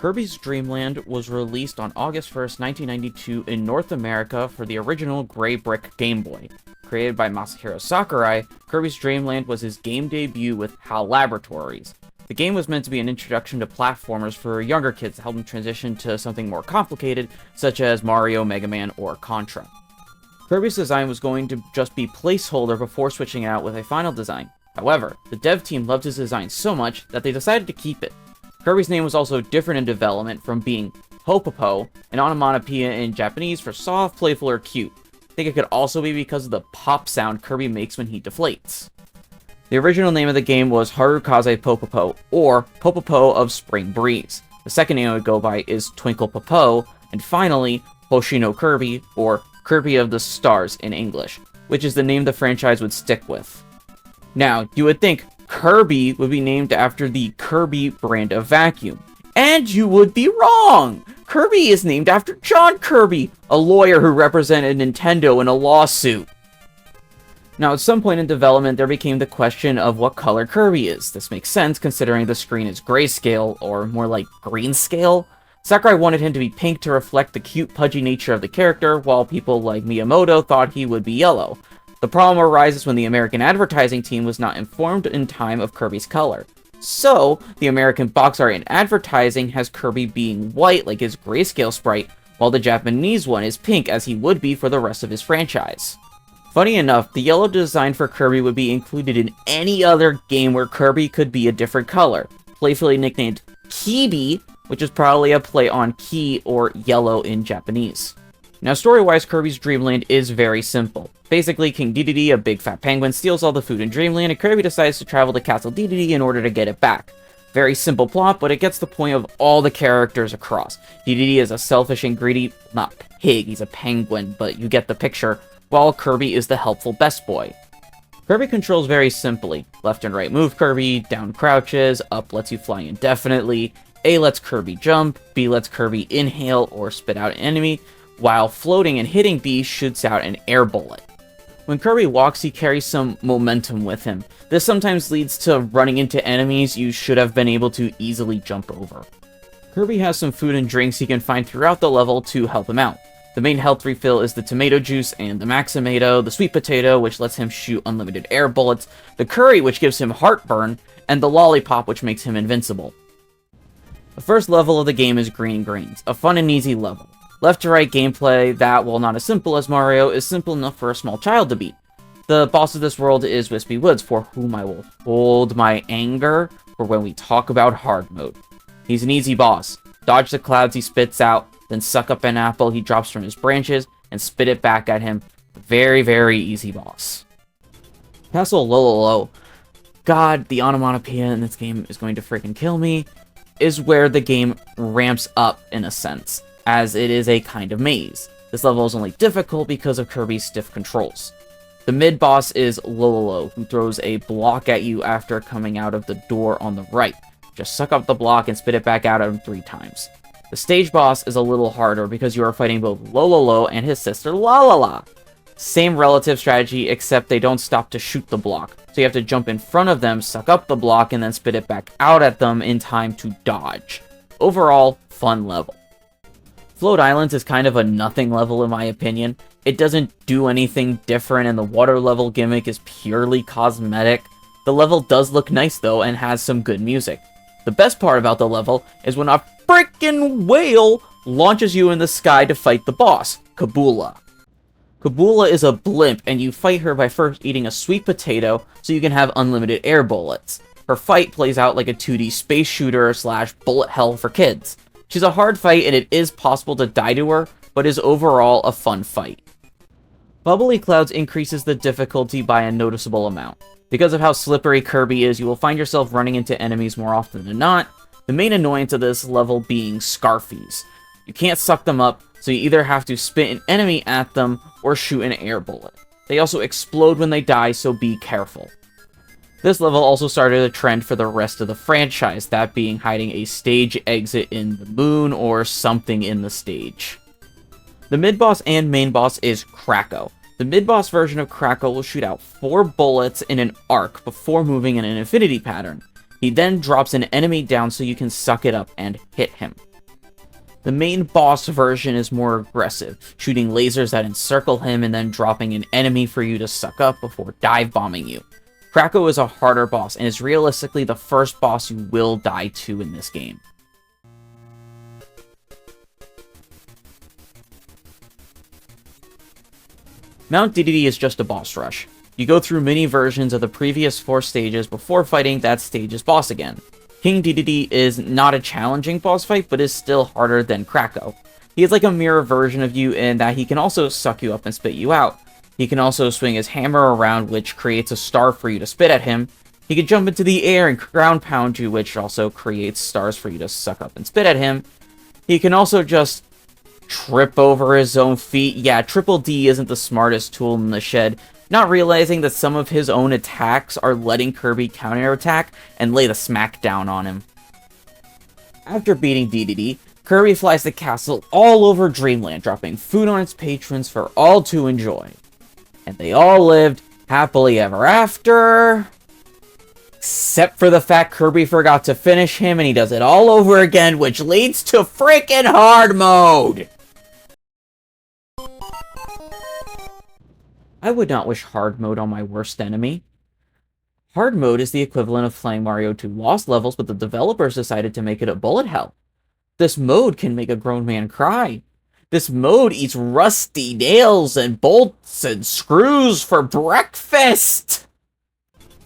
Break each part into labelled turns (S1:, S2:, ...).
S1: Kirby's Dream Land was released on August 1st, 1992 in North America for the original Gray Brick Game Boy. Created by Masahiro Sakurai, Kirby's Dream Land was his game debut with HAL Laboratories. The game was meant to be an introduction to platformers for younger kids to help them transition to something more complicated, such as Mario, Mega Man, or Contra. Kirby's design was going to just be placeholder before switching out with a final design. However, the dev team loved his design so much that they decided to keep it. Kirby's name was also different in development, from being Popopo, an onomatopoeia in Japanese for soft, playful, or cute. I think it could also be because of the pop sound Kirby makes when he deflates. The original name of the game was Harukaze Popopo, or Popopo of Spring Breeze. The second name it would go by is Twinkle Popo, and finally, Hoshino Kirby, or Kirby of the Stars in English, which is the name the franchise would stick with. Now, you would think Kirby would be named after the Kirby brand of vacuum. And you would be wrong! Kirby is named after John Kirby, a lawyer who represented Nintendo in a lawsuit. Now, at some point in development, there became the question of what color Kirby is. This makes sense considering the screen is grayscale, or more like greenscale. Sakurai wanted him to be pink to reflect the cute, pudgy nature of the character, while people like Miyamoto thought he would be yellow. The problem arises when the American advertising team was not informed in time of Kirby's color. So, the American box art and advertising has Kirby being white like his grayscale sprite, while the Japanese one is pink as he would be for the rest of his franchise. Funny enough, the yellow design for Kirby would be included in any other game where Kirby could be a different color, playfully nicknamed Kirby, which is probably a play on ki or yellow in Japanese. Now, story-wise, Kirby's Dream Land is very simple. Basically, King Dedede, a big fat penguin, steals all the food in Dreamland, and Kirby decides to travel to Castle Dedede in order to get it back. Very simple plot, but it gets the point of all the characters across. Dedede is a selfish and greedy, not pig, he's a penguin, but you get the picture, while Kirby is the helpful best boy. Kirby controls very simply. Left and right move Kirby, down crouches, up lets you fly indefinitely, A lets Kirby jump, B lets Kirby inhale or spit out an enemy, while floating and hitting B shoots out an air bullet. When Kirby walks, he carries some momentum with him. This sometimes leads to running into enemies you should have been able to easily jump over. Kirby has some food and drinks he can find throughout the level to help him out. The main health refill is the tomato juice and the Maximato, the sweet potato, which lets him shoot unlimited air bullets, the curry, which gives him heartburn, and the lollipop, which makes him invincible. The first level of the game is Green Greens, a fun and easy level. Left-to-right gameplay that, while not as simple as Mario, is simple enough for a small child to beat. The boss of this world is Wispy Woods, for whom I will hold my anger for when we talk about hard mode. He's an easy boss. Dodge the clouds he spits out, then suck up an apple he drops from his branches, and spit it back at him. Very, very easy boss. Castle Lololo, God, the onomatopoeia in this game is going to freaking kill me, is where the game ramps up in a sense, as it is a kind of maze. This level is only difficult because of Kirby's stiff controls. The mid-boss is Lololo, who throws a block at you after coming out of the door on the right. Just suck up the block and spit it back out at him 3 times. The stage boss is a little harder because you are fighting both Lololo and his sister Lalala. Same relative strategy, except they don't stop to shoot the block, so you have to jump in front of them, suck up the block, and then spit it back out at them in time to dodge. Overall, fun level. Float Islands is kind of a nothing level in my opinion. It doesn't do anything different, and the water level gimmick is purely cosmetic. The level does look nice though, and has some good music. The best part about the level is when a frickin' whale launches you in the sky to fight the boss, Kabula. Kabula is a blimp, and you fight her by first eating a sweet potato so you can have unlimited air bullets. Her fight plays out like a 2D space shooter / bullet hell for kids. She's a hard fight, and it is possible to die to her, but is overall a fun fight. Bubbly Clouds increases the difficulty by a noticeable amount. Because of how slippery Kirby is, you will find yourself running into enemies more often than not, the main annoyance of this level being Scarfies. You can't suck them up, so you either have to spit an enemy at them or shoot an air bullet. They also explode when they die, so be careful. This level also started a trend for the rest of the franchise, that being hiding a stage exit in the moon or something in the stage. The mid-boss and main boss is Kracko. The mid-boss version of Kracko will shoot out 4 bullets in an arc before moving in an infinity pattern. He then drops an enemy down so you can suck it up and hit him. The main boss version is more aggressive, shooting lasers that encircle him and then dropping an enemy for you to suck up before dive bombing you. Kracko is a harder boss and is realistically the first boss you will die to in this game. Mount Dedede is just a boss rush. You go through mini versions of the previous 4 stages before fighting that stage's boss again. King Dedede is not a challenging boss fight, but is still harder than Kracko. He is like a mirror version of you in that he can also suck you up and spit you out. He can also swing his hammer around, which creates a star for you to spit at him. He can jump into the air and ground pound you, which also creates stars for you to suck up and spit at him. He can also just trip over his own feet. Yeah, Triple D isn't the smartest tool in the shed, not realizing that some of his own attacks are letting Kirby counterattack and lay the smack down on him. After beating Dedede, Kirby flies the castle all over Dreamland, dropping food on its patrons for all to enjoy. And they all lived happily ever after, except for the fact Kirby forgot to finish him and he does it all over again, which leads to freaking hard mode! I would not wish hard mode on my worst enemy. Hard mode is the equivalent of playing Mario 2 Lost Levels, but the developers decided to make it a bullet hell. This mode can make a grown man cry. This mode eats rusty nails and bolts and screws for breakfast!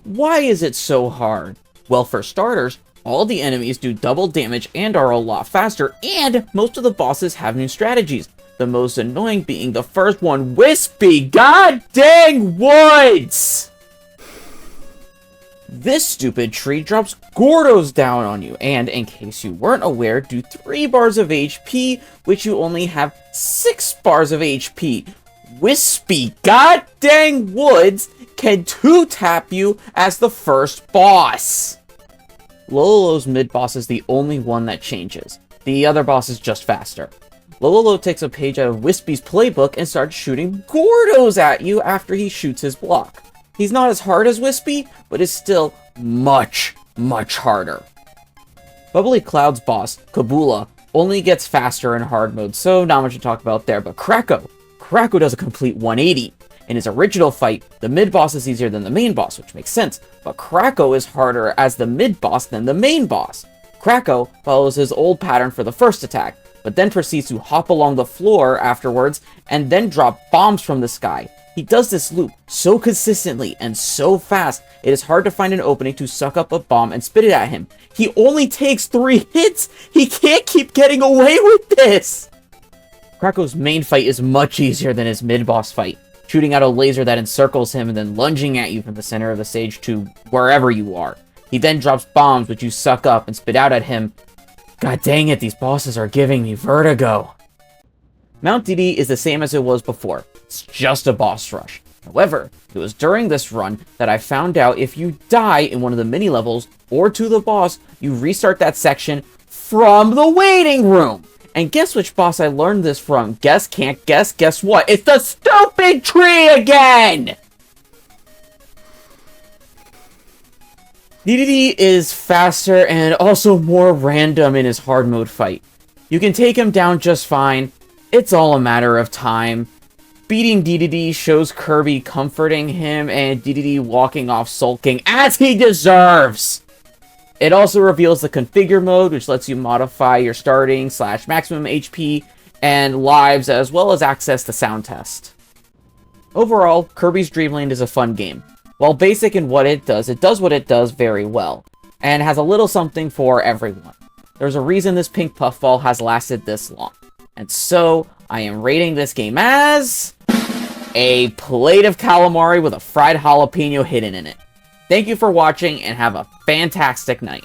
S1: Why is it so hard? Well, for starters, all the enemies do double damage and are a lot faster, and most of the bosses have new strategies. The most annoying being the first one, Wispy God dang Woods! This stupid tree drops Gordos down on you, and in case you weren't aware, do 3 bars of HP, which you only have 6 bars of HP. Wispy God dang Woods can 2-tap you as the first boss. Lololo's mid-boss is the only one that changes. The other boss is just faster. Lololo takes a page out of Wispy's playbook and starts shooting Gordos at you after he shoots his block. He's not as hard as Wispy, but is still much, much harder. Bubbly Cloud's boss, Kabula, only gets faster in hard mode, so not much to talk about there, but Kracko does a complete 180. In his original fight, the mid-boss is easier than the main boss, which makes sense, but Kracko is harder as the mid-boss than the main boss. Kracko follows his old pattern for the first attack, but then proceeds to hop along the floor afterwards and then drop bombs from the sky. He does this loop so consistently and so fast, it is hard to find an opening to suck up a bomb and spit it at him. He only takes 3 hits! He can't keep getting away with this! Kracko's main fight is much easier than his mid-boss fight, shooting out a laser that encircles him and then lunging at you from the center of the stage to wherever you are. He then drops bombs which you suck up and spit out at him. God dang it, these bosses are giving me vertigo. Mount Dedede is the same as it was before. It's just a boss rush. However, it was during this run that I found out if you die in one of the mini levels or to the boss, you restart that section from the waiting room. And guess which boss I learned this from? Guess, can't guess, guess what? It's the stupid tree again! Dedede is faster and also more random in his hard mode fight. You can take him down just fine. It's all a matter of time. Beating Dedede shows Kirby comforting him and Dedede walking off sulking as he deserves. It also reveals the configure mode, which lets you modify your starting / maximum HP and lives, as well as access the sound test. Overall, Kirby's Dream Land is a fun game. While basic in what it does what it does very well, and has a little something for everyone. There's a reason this pink puffball has lasted this long. And so, I am rating this game as a plate of calamari with a fried jalapeno hidden in it. Thank you for watching, and have a fantastic night.